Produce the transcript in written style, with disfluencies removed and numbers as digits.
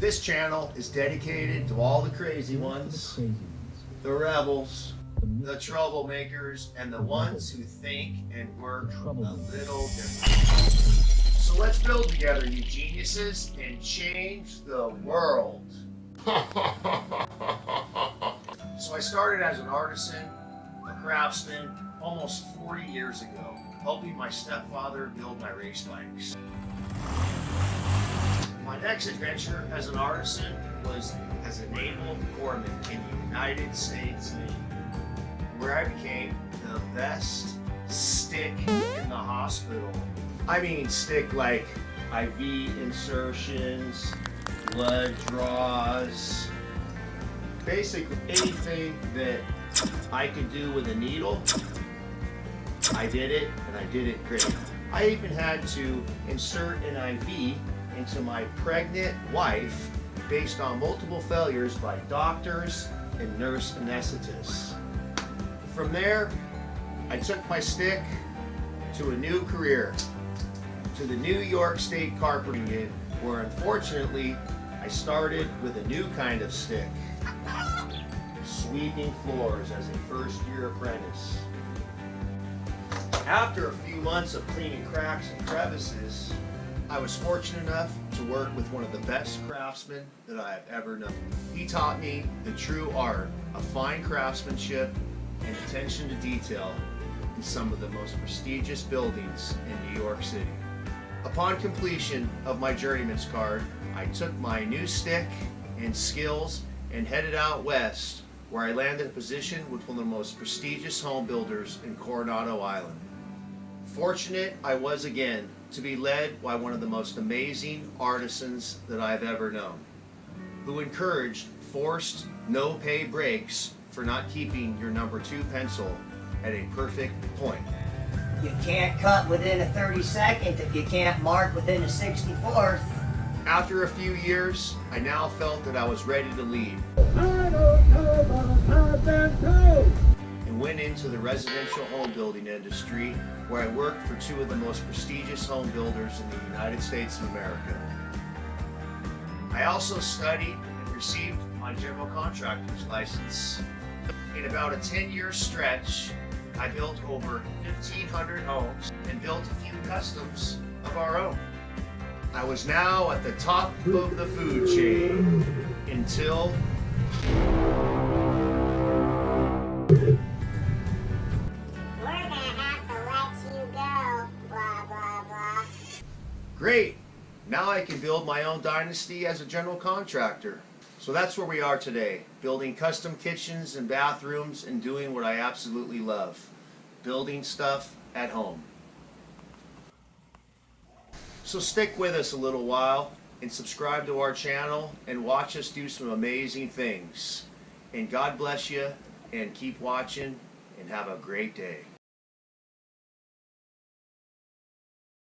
This channel is dedicated to all the crazy ones, the rebels, the troublemakers, and the ones who think and work a little different. So let's build together, you geniuses, and change the world. So I started as an artisan, a craftsman, almost 40 years ago, helping my stepfather build my race bikes. My next adventure as an artisan was as a naval corpsman in the United States Navy, where I became the best stick in the hospital. I mean stick like IV insertions, blood draws, basically anything that I could do with a needle, I did it, and I did it great. I even had to insert an IV into my pregnant wife based on multiple failures by doctors and nurse anesthetists. From there, I took my stick to a new career, to the New York State Carpenter Union, where unfortunately I started with a new kind of stick, sweeping floors as a first-year apprentice. After a few months of cleaning cracks and crevices, I was fortunate enough to work with one of the best craftsmen that I have ever known. He taught me the true art of fine craftsmanship and attention to detail in some of the most prestigious buildings in New York City. Upon completion of my journeyman's card, I took my new stick and skills and headed out west, where I landed a position with one of the most prestigious home builders in Coronado Island. Fortunate I was again to be led by one of the most amazing artisans that I've ever known, who encouraged forced no-pay breaks for not keeping your number 2 pencil at a perfect point. You can't cut within a 32nd if you can't mark within a 64th. After a few years, I now felt that I was ready to lead. I don't know about Carpenter. And went into the residential home building industry, where I worked for 2 of the most prestigious home builders in the United States of America. I also studied and received my general contractor's license. In about a 10-year stretch, I built over 1,500 homes and built a few customs of our own. I was now at the top of the food chain until great! Now I can build my own dynasty as a general contractor. So that's where we are today, building custom kitchens and bathrooms and doing what I absolutely love, building stuff at home. So stick with us a little while and subscribe to our channel and watch us do some amazing things. And God bless you, and keep watching and have a great day.